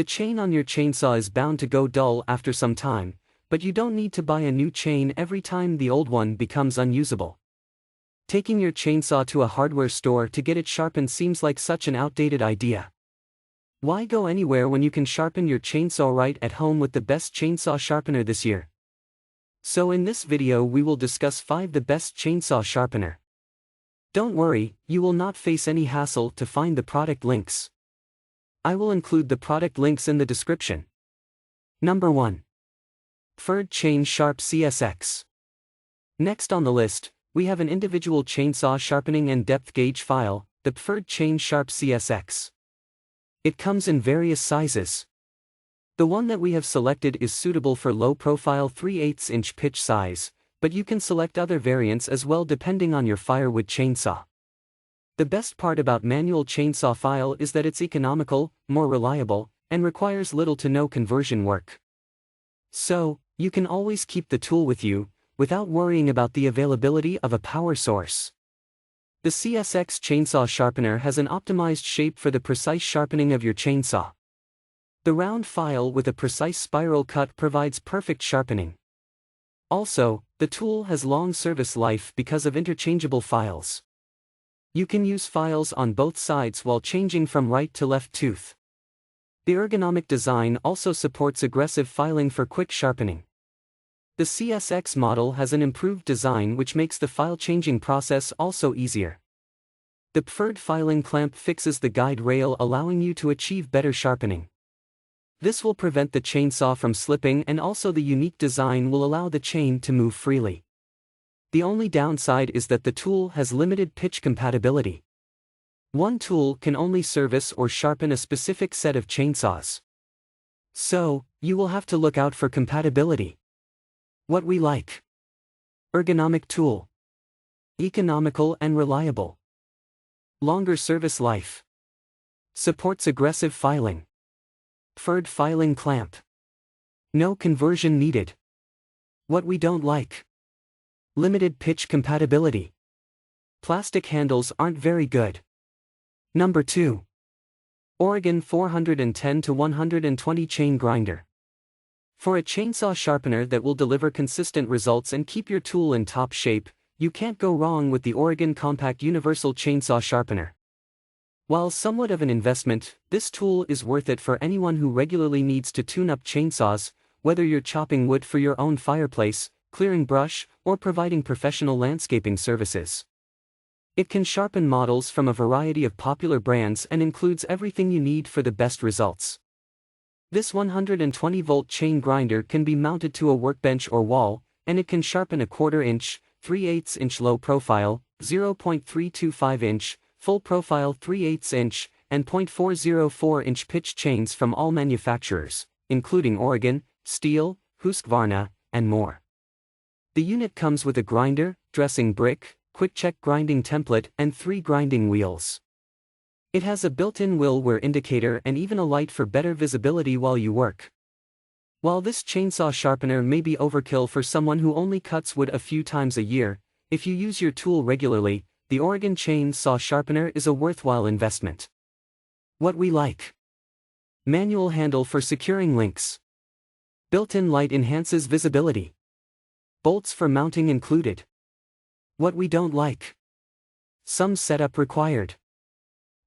The chain on your chainsaw is bound to go dull after some time, but you don't need to buy a new chain every time the old one becomes unusable. Taking your chainsaw to a hardware store to get it sharpened seems like such an outdated idea. Why go anywhere when you can sharpen your chainsaw right at home with the best chainsaw sharpener this year? So in this video we will discuss 5 the best chainsaw sharpener. Don't worry, you will not face any hassle to find the product links. I will include the product links in the description. Number 1. PFERD Chain Sharp CSX. Next on the list, we have an individual chainsaw sharpening and depth gauge file, the PFERD Chain Sharp CSX. It comes in various sizes. The one that we have selected is suitable for low-profile 3/8" pitch size, but you can select other variants as well depending on your firewood chainsaw. The best part about manual chainsaw file is that it's economical, more reliable, and requires little to no conversion work. So, you can always keep the tool with you, without worrying about the availability of a power source. The CSX chainsaw sharpener has an optimized shape for the precise sharpening of your chainsaw. The round file with a precise spiral cut provides perfect sharpening. Also, the tool has long service life because of interchangeable files. You can use files on both sides while changing from right to left tooth. The ergonomic design also supports aggressive filing for quick sharpening. The CSX model has an improved design which makes the file changing process also easier. The PFERD filing clamp fixes the guide rail, allowing you to achieve better sharpening. This will prevent the chainsaw from slipping, and also the unique design will allow the chain to move freely. The only downside is that the tool has limited pitch compatibility. One tool can only service or sharpen a specific set of chainsaws. So, you will have to look out for compatibility. What we like: ergonomic tool, economical and reliable, longer service life, supports aggressive filing, PFERD filing clamp, no conversion needed. What we don't like: limited pitch compatibility, plastic handles aren't very good. Number 2. Oregon 410 to 120 chain grinder. For a chainsaw sharpener that will deliver consistent results and keep your tool in top shape, you can't go wrong with the Oregon Compact Universal Chainsaw Sharpener. While somewhat of an investment, this tool is worth it for anyone who regularly needs to tune up chainsaws, whether you're chopping wood for your own fireplace, clearing brush, or providing professional landscaping services. It can sharpen models from a variety of popular brands and includes everything you need for the best results. This 120-volt chain grinder can be mounted to a workbench or wall, and it can sharpen a 1/4 inch, 3/8 inch low profile, 0.325 inch, full profile 3/8 inch, and 0.404 inch pitch chains from all manufacturers, including Oregon, Stihl, Husqvarna, and more. The unit comes with a grinder, dressing brick, quick-check grinding template, and 3 grinding wheels. It has a built-in wheel wear indicator and even a light for better visibility while you work. While this chainsaw sharpener may be overkill for someone who only cuts wood a few times a year, if you use your tool regularly, the Oregon Chainsaw Sharpener is a worthwhile investment. What we like: manual handle for securing links, built-in light enhances visibility, bolts for mounting included. What we don't like: some setup required.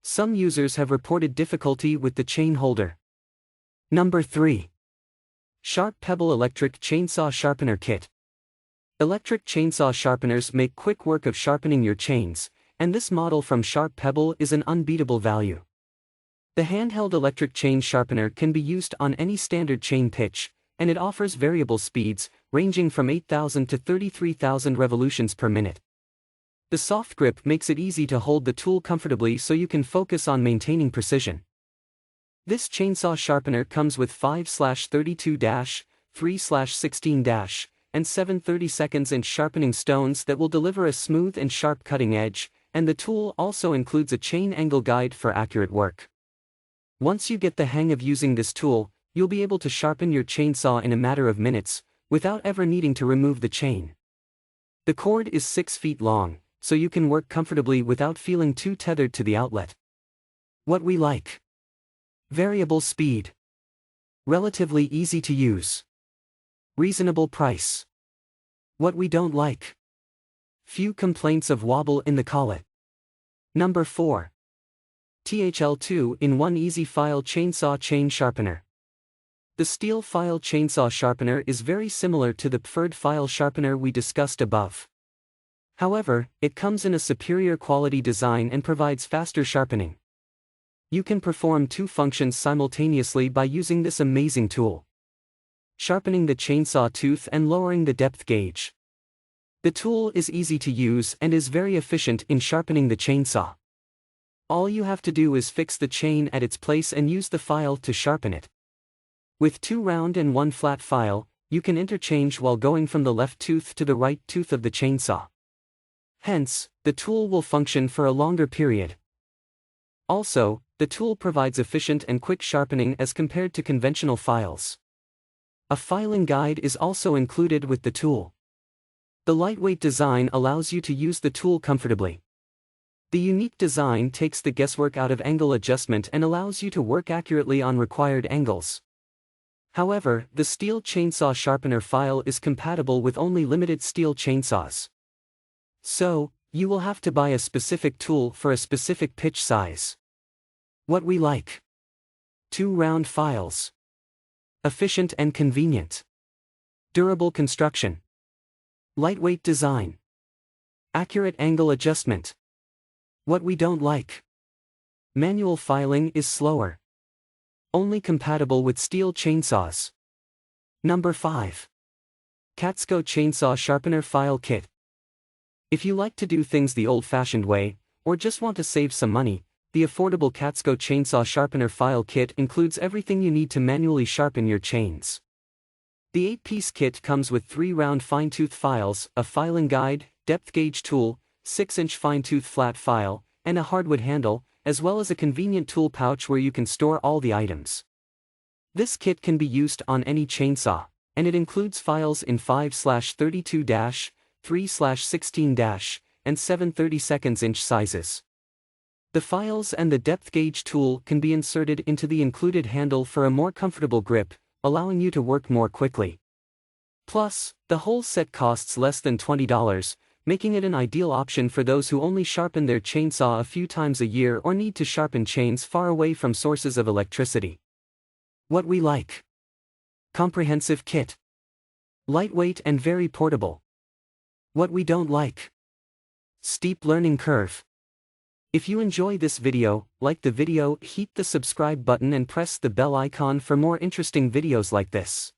Some users have reported difficulty with the chain holder. Number 3. Sharp Pebble Electric Chainsaw Sharpener Kit. Electric chainsaw sharpeners make quick work of sharpening your chains, and this model from Sharp Pebble is an unbeatable value. The handheld electric chain sharpener can be used on any standard chain pitch, and it offers variable speeds, ranging from 8,000 to 33,000 revolutions per minute. The soft grip makes it easy to hold the tool comfortably so you can focus on maintaining precision. This chainsaw sharpener comes with 5/32-, 3/16-, and 7/32 sharpening stones that will deliver a smooth and sharp cutting edge, and the tool also includes a chain angle guide for accurate work. Once you get the hang of using this tool, you'll be able to sharpen your chainsaw in a matter of minutes, without ever needing to remove the chain. The cord is 6 feet long, so you can work comfortably without feeling too tethered to the outlet. What we like: variable speed, Relatively easy to use. Reasonable price. What we don't like. Few complaints of wobble in the collet. Number 4. TIHL 2-in-1 Easy File Chainsaw Chain Sharpener. The stihl file chainsaw sharpener is very similar to the PFERD file sharpener we discussed above. However, it comes in a superior quality design and provides faster sharpening. You can perform two functions simultaneously by using this amazing tool: sharpening the chainsaw tooth and lowering the depth gauge. The tool is easy to use and is very efficient in sharpening the chainsaw. All you have to do is fix the chain at its place and use the file to sharpen it. With 2 round and 1 flat file, you can interchange while going from the left tooth to the right tooth of the chainsaw. Hence, the tool will function for a longer period. Also, the tool provides efficient and quick sharpening as compared to conventional files. A filing guide is also included with the tool. The lightweight design allows you to use the tool comfortably. The unique design takes the guesswork out of angle adjustment and allows you to work accurately on required angles. However, the stihl chainsaw sharpener file is compatible with only limited stihl chainsaws. So, you will have to buy a specific tool for a specific pitch size. What we like. 2 round files. Efficient and convenient. Durable construction. Lightweight design. Accurate angle adjustment. What we don't like. Manual filing is slower. Only compatible with stihl chainsaws. Number 5. Katzco Chainsaw Sharpener File Kit. If you like to do things the old-fashioned way, or just want to save some money, the affordable Katzco Chainsaw Sharpener File Kit includes everything you need to manually sharpen your chains. The 8-piece kit comes with 3 round fine-tooth files, a filing guide, depth gauge tool, 6-inch fine-tooth flat file, and a hardwood handle, as well as a convenient tool pouch where you can store all the items. This kit can be used on any chainsaw, and it includes files in 5/32-, 3/16-, and 7/32 sizes. The files and the depth gauge tool can be inserted into the included handle for a more comfortable grip, allowing you to work more quickly. Plus, the whole set costs less than $20, making it an ideal option for those who only sharpen their chainsaw a few times a year or need to sharpen chains far away from sources of electricity. What we like. Comprehensive kit. Lightweight and very portable. What we don't like. Steep learning curve. If you enjoy this video, like the video, hit the subscribe button and press the bell icon for more interesting videos like this.